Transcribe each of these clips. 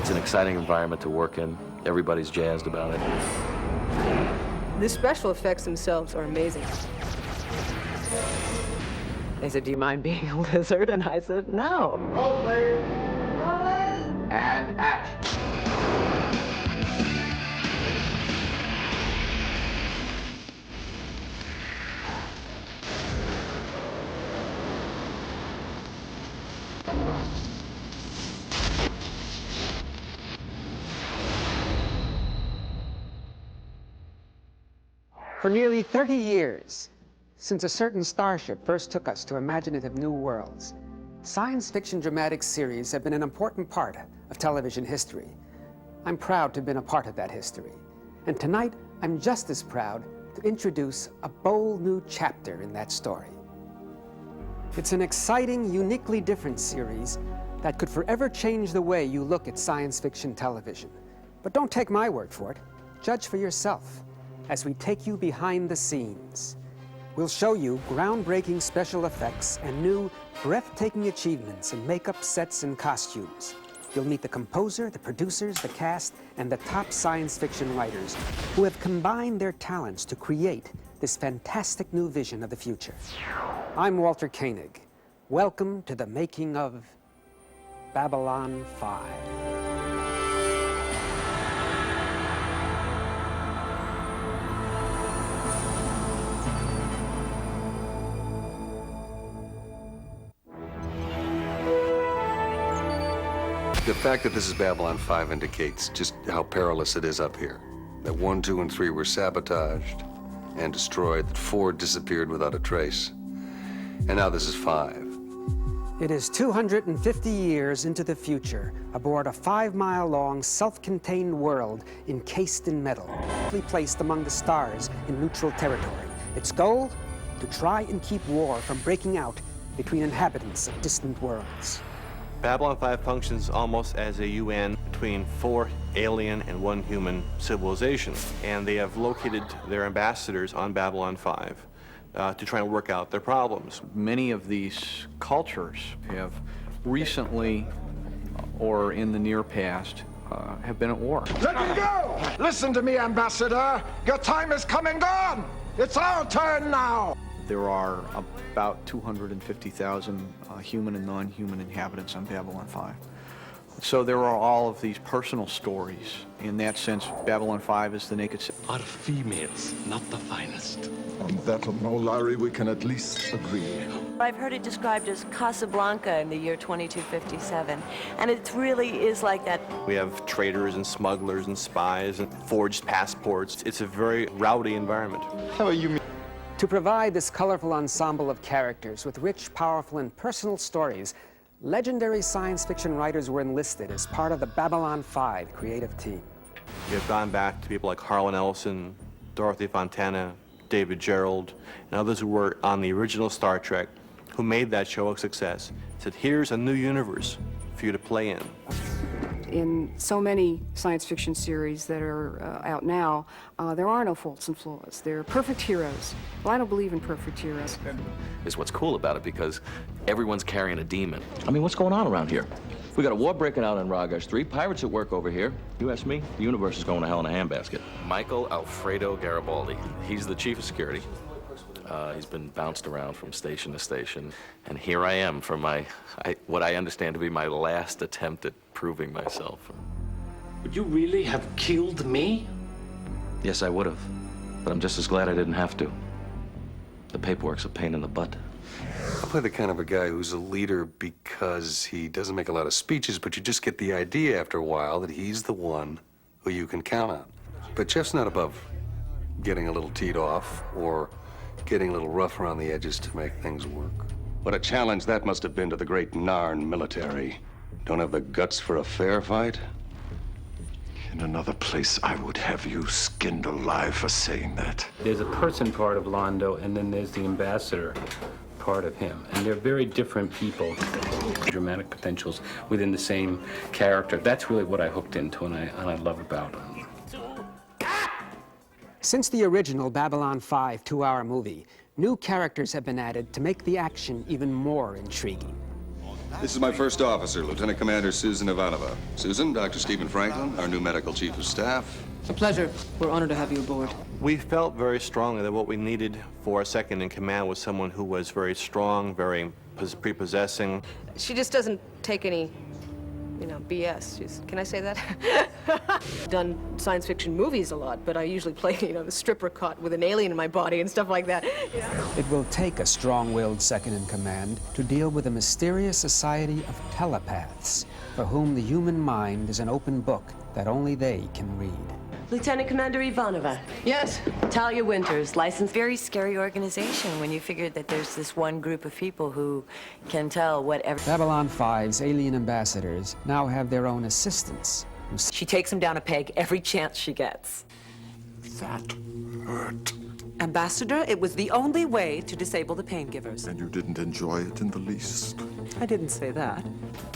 It's an exciting environment to work in. Everybody's jazzed about it. The special effects themselves are amazing. They said, "Do you mind being a lizard?" And I said, "No." And action. For nearly 30 years, since a certain starship first took us to imaginative new worlds, science fiction dramatic series have been an important part of television history. I'm proud to have been a part of that history. And tonight, I'm just as proud to introduce a bold new chapter in that story. It's an exciting, uniquely different series that could forever change the way you look at science fiction television. But don't take my word for it. Judge for yourself as we take you behind the scenes. We'll show you groundbreaking special effects and new, breathtaking achievements in makeup, sets, and costumes. You'll meet the composer, the producers, the cast, and the top science fiction writers who have combined their talents to create this fantastic new vision of the future. I'm Walter Koenig. Welcome to the making of Babylon 5. The fact that this is Babylon 5 indicates just how perilous it is up here. That 1, 2, and 3 were sabotaged and destroyed, that 4 disappeared without a trace. And now this is 5. It is 250 years into the future, aboard a 5-mile-long, self-contained world encased in metal, placed among the stars in neutral territory. Its goal? To try and keep war from breaking out between inhabitants of distant worlds. Babylon 5 functions almost as a UN between 4 alien and 1 human civilizations, and they have located their ambassadors on Babylon 5 to try and work out their problems. Many of these cultures have recently, or in the near past, have been at war. Let me go! Listen to me, Ambassador. Your time is come and gone. It's our turn now. There are about 250,000 human and non-human inhabitants on Babylon 5. So there are all of these personal stories. In that sense, Babylon 5 is the naked city. Are females not the finest? On that, Molari, we can at least agree. I've heard it described as Casablanca in the year 2257, and it really is like that. We have traders and smugglers and spies and forged passports. It's a very rowdy environment. How are you? To provide this colorful ensemble of characters with rich, powerful, and personal stories, legendary science fiction writers were enlisted as part of the Babylon 5 creative team. We have gone back to people like Harlan Ellison, Dorothy Fontana, David Gerrold, and others who were on the original Star Trek, who made that show a success. Said, here's a new universe for you to play in. In so many science fiction series that are out now, there are no faults and flaws. They're perfect heroes. Well, I don't believe in perfect heroes. Is what's cool about it, because everyone's carrying a demon. I mean, what's going on around here? We got a war breaking out in Ragash 3, pirates at work over here. You ask me, the universe is going to hell in a handbasket. Michael Alfredo Garibaldi. He's the chief of security. He's been bounced around from station to station, and here I am for what I understand to be my last attempt at proving myself. Would you really have killed me? Yes, I would have, but I'm just as glad I didn't have to. The paperwork's a pain in the butt. I play the kind of a guy who's a leader because he doesn't make a lot of speeches, but you just get the idea after a while that he's the one who you can count on. But Jeff's not above getting a little teed off or getting a little rough around the edges to make things work. What a challenge that must have been to the great Narn military. Don't have the guts for a fair fight? In another place, I would have you skinned alive for saying that. There's a person part of Londo, and then there's the ambassador part of him. And they're very different people. Dramatic potentials within the same character. That's really what I hooked into and I love about them. Since the original Babylon 5 2-hour movie, new characters have been added to make the action even more intriguing. This is my first officer, Lieutenant Commander Susan Ivanova. Susan, Dr. Stephen Franklin, our new medical chief of staff. A pleasure. We're honored to have you aboard. We felt very strongly that what we needed for a second in command was someone who was very strong, very prepossessing. She just doesn't take any, BS. Can I say that? Done science fiction movies a lot, but I usually play, the stripper caught with an alien in my body and stuff like that. It will take a strong-willed second-in-command to deal with a mysterious society of telepaths, for whom the human mind is an open book that only they can read. Lieutenant Commander Ivanova. Yes? Talia Winters, licensed. Very scary organization when you figure that there's this one group of people who can tell whatever. Babylon 5's alien ambassadors now have their own assistants. She takes him down a peg every chance she gets. That hurt. Ambassador, it was the only way to disable the pain givers. And you didn't enjoy it in the least. I didn't say that.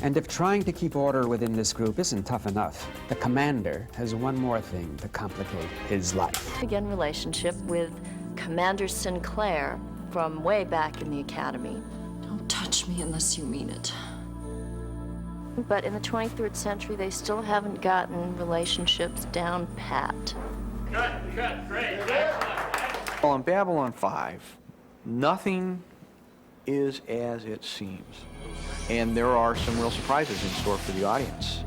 And if trying to keep order within this group isn't tough enough, the commander has one more thing to complicate his life. Begin relationship with Commander Sinclair from way back in the Academy. Don't touch me unless you mean it. But in the 23rd century, they still haven't gotten relationships down pat. Great. Well, on Babylon 5, nothing is as it seems. And there are some real surprises in store for the audience.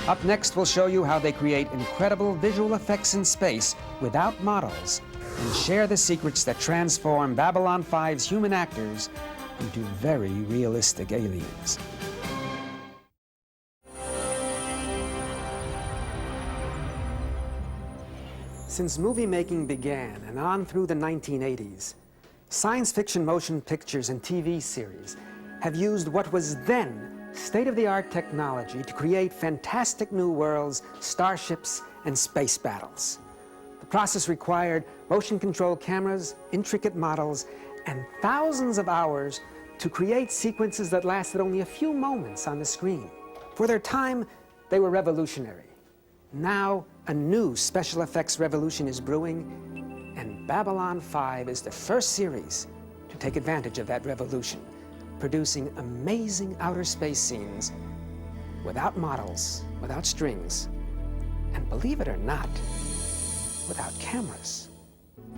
Up next, we'll show you how they create incredible visual effects in space without models and share the secrets that transform Babylon 5's human actors into very realistic aliens. Since movie making began and on through the 1980s, science fiction motion pictures and TV series have used what was then state-of-the-art technology to create fantastic new worlds, starships, and space battles. The process required motion control cameras, intricate models, and thousands of hours to create sequences that lasted only a few moments on the screen. For their time, they were revolutionary. Now, a new special effects revolution is brewing, and Babylon 5 is the first series to take advantage of that revolution, producing amazing outer space scenes without models, without strings, and believe it or not, without cameras.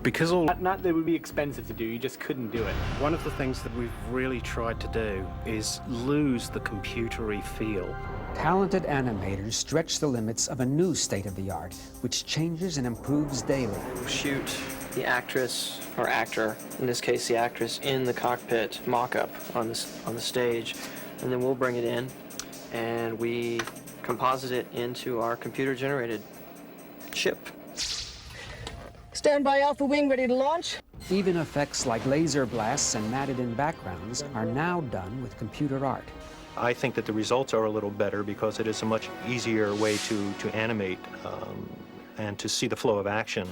Because not that it would be expensive to do, you just couldn't do it. One of the things that we've really tried to do is lose the computery feel. Talented animators stretch the limits of a new state-of-the-art, which changes and improves daily. Shoot the actress or actor, in this case the actress, in the cockpit mock-up on the stage, and then we'll bring it in and we composite it into our computer-generated ship. Stand by, Alpha Wing, ready to launch. Even effects like laser blasts and matted-in backgrounds are now done with computer art. I think that the results are a little better because it is a much easier way to animate and to see the flow of action.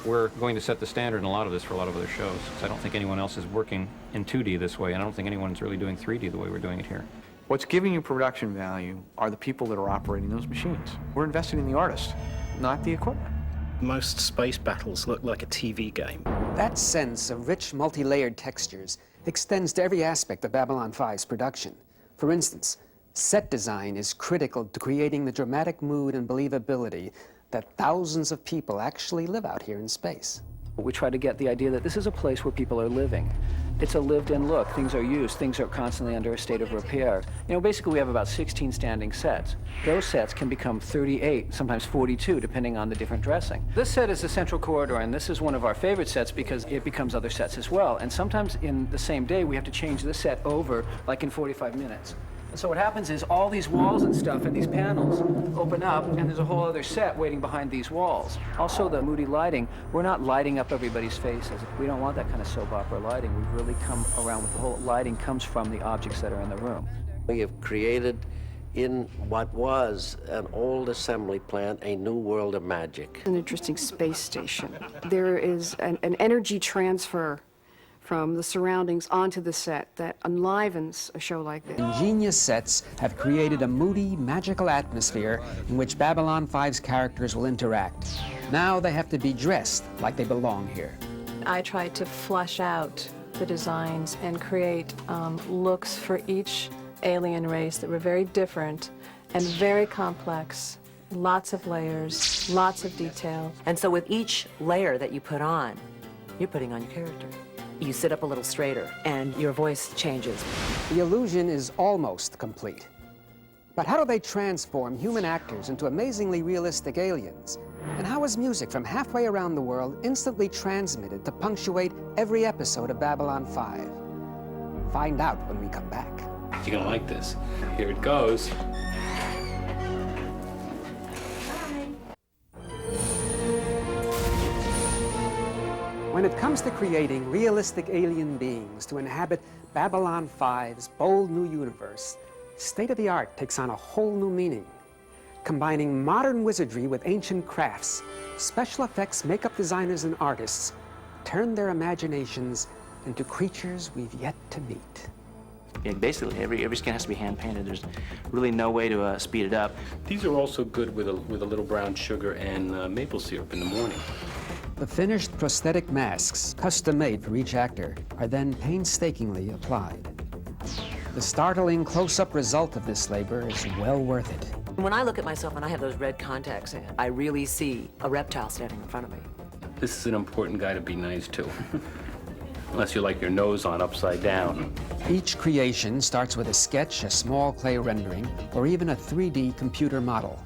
We're going to set the standard in a lot of this for a lot of other shows. So I don't think anyone else is working in 2D this way, and I don't think anyone's really doing 3D the way we're doing it here. What's giving you production value are the people that are operating those machines. We're investing in the artist, not the equipment. Most space battles look like a TV game. That sense of rich, multi-layered textures extends to every aspect of Babylon 5's production. For instance, set design is critical to creating the dramatic mood and believability that thousands of people actually live out here in space. We try to get the idea that this is a place where people are living. It's a lived-in look. Things are used. Things are constantly under a state of repair. Basically we have about 16 standing sets. Those sets can become 38, sometimes 42, depending on the different dressing. This set is the central corridor, and this is one of our favorite sets because it becomes other sets as well. And sometimes in the same day, we have to change this set over, like in 45 minutes. And so what happens is all these walls and stuff and these panels open up, and there's a whole other set waiting behind these walls. Also, the moody lighting, we're not lighting up everybody's faces. We don't want that kind of soap opera lighting. We've really come around with the whole lighting comes from the objects that are in the room. We have created in what was an old assembly plant a new world of magic. An interesting space station. There is an energy transfer from the surroundings onto the set that enlivens a show like this. Ingenious sets have created a moody, magical atmosphere in which Babylon 5's characters will interact. Now they have to be dressed like they belong here. I try to flush out the designs and create looks for each alien race that were very different and very complex. Lots of layers, lots of detail. And so with each layer that you put on, you're putting on your character. You sit up a little straighter and your voice changes. The illusion is almost complete. But how do they transform human actors into amazingly realistic aliens? And how is music from halfway around the world instantly transmitted to punctuate every episode of Babylon 5? Find out when we come back. You're gonna like this. Here it goes. When it comes to creating realistic alien beings to inhabit Babylon 5's bold new universe, state-of-the-art takes on a whole new meaning. Combining modern wizardry with ancient crafts, special effects makeup designers and artists turn their imaginations into creatures we've yet to meet. Yeah, basically, every skin has to be hand-painted. There's really no way to speed it up. These are also good with a little brown sugar and maple syrup in the morning. The finished prosthetic masks, custom-made for each actor, are then painstakingly applied. The startling close-up result of this labor is well worth it. When I look at myself and I have those red contacts in, I really see a reptile standing in front of me. This is an important guy to be nice to. Unless you like your nose on upside down. Each creation starts with a sketch, a small clay rendering, or even a 3D computer model.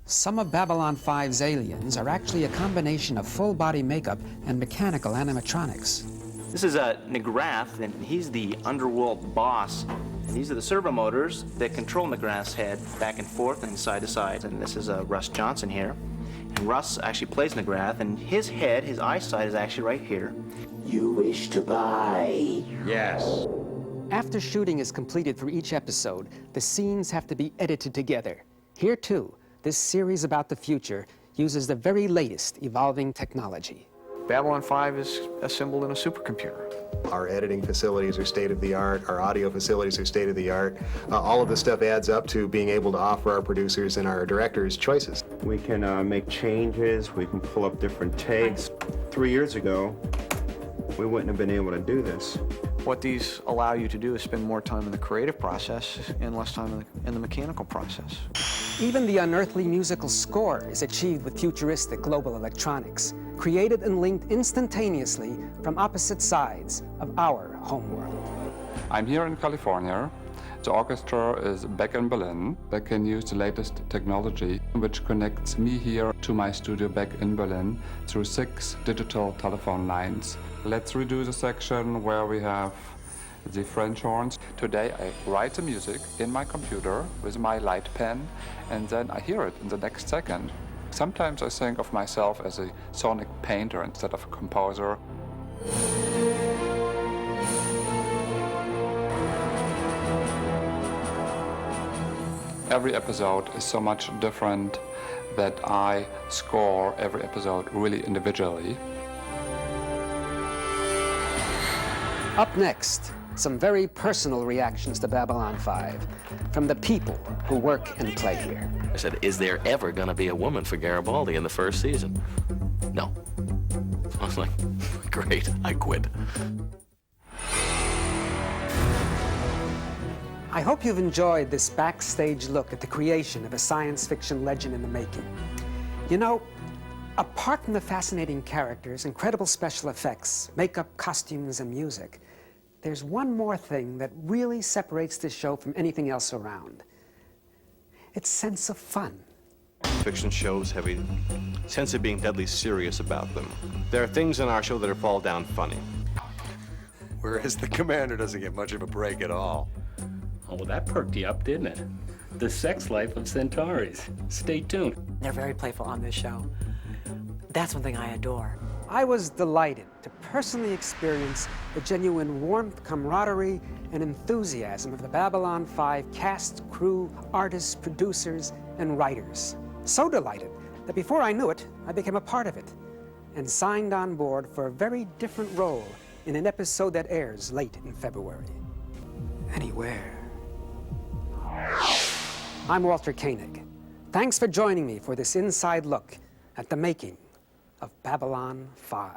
Some of Babylon 5's aliens are actually a combination of full-body makeup and mechanical animatronics. This is McGrath, and he's the underworld boss. And these are the servo motors that control McGrath's head back and forth and side to side. And this is Russ Johnson here. And Russ actually plays McGrath, and his head, his eyesight is actually right here. You wish to buy? Yes. After shooting is completed for each episode, the scenes have to be edited together. Here, too, this series about the future uses the very latest evolving technology. Babylon 5 is assembled in a supercomputer. Our editing facilities are state-of-the-art, our audio facilities are state-of-the-art. All of this stuff adds up to being able to offer our producers and our directors choices. We can make changes, we can pull up different takes. 3 years ago, we wouldn't have been able to do this. What these allow you to do is spend more time in the creative process and less time in the mechanical process. Even the unearthly musical score is achieved with futuristic global electronics, created and linked instantaneously from opposite sides of our homeworld. I'm here in California. The orchestra is back in Berlin. They can use the latest technology, which connects me here to my studio back in Berlin through 6 digital telephone lines. Let's redo the section where we have the French horns. Today I write the music in my computer with my light pen, and then I hear it in the next second. Sometimes I think of myself as a sonic painter instead of a composer. Every episode is so much different that I score every episode really individually. Up next, some very personal reactions to Babylon 5 from the people who work and play here. I said, is there ever going to be a woman for Garibaldi in the first season? No. I was like, great, I quit. I hope you've enjoyed this backstage look at the creation of a science fiction legend in the making. You know, apart from the fascinating characters, incredible special effects, makeup, costumes, and music, there's one more thing that really separates this show from anything else around. Its sense of fun. Fiction shows have a sense of being deadly serious about them. There are things in our show that are fall down funny. Whereas the commander doesn't get much of a break at all. Oh, well, that perked you up, didn't it? The sex life of Centaurs. Stay tuned. They're very playful on this show. That's one thing I adore. I was delighted to personally experience the genuine warmth, camaraderie, and enthusiasm of the Babylon 5 cast, crew, artists, producers, and writers. So delighted that before I knew it, I became a part of it and signed on board for a very different role in an episode that airs late in February. Anywhere. I'm Walter Koenig. Thanks for joining me for this inside look at the making of Babylon 5.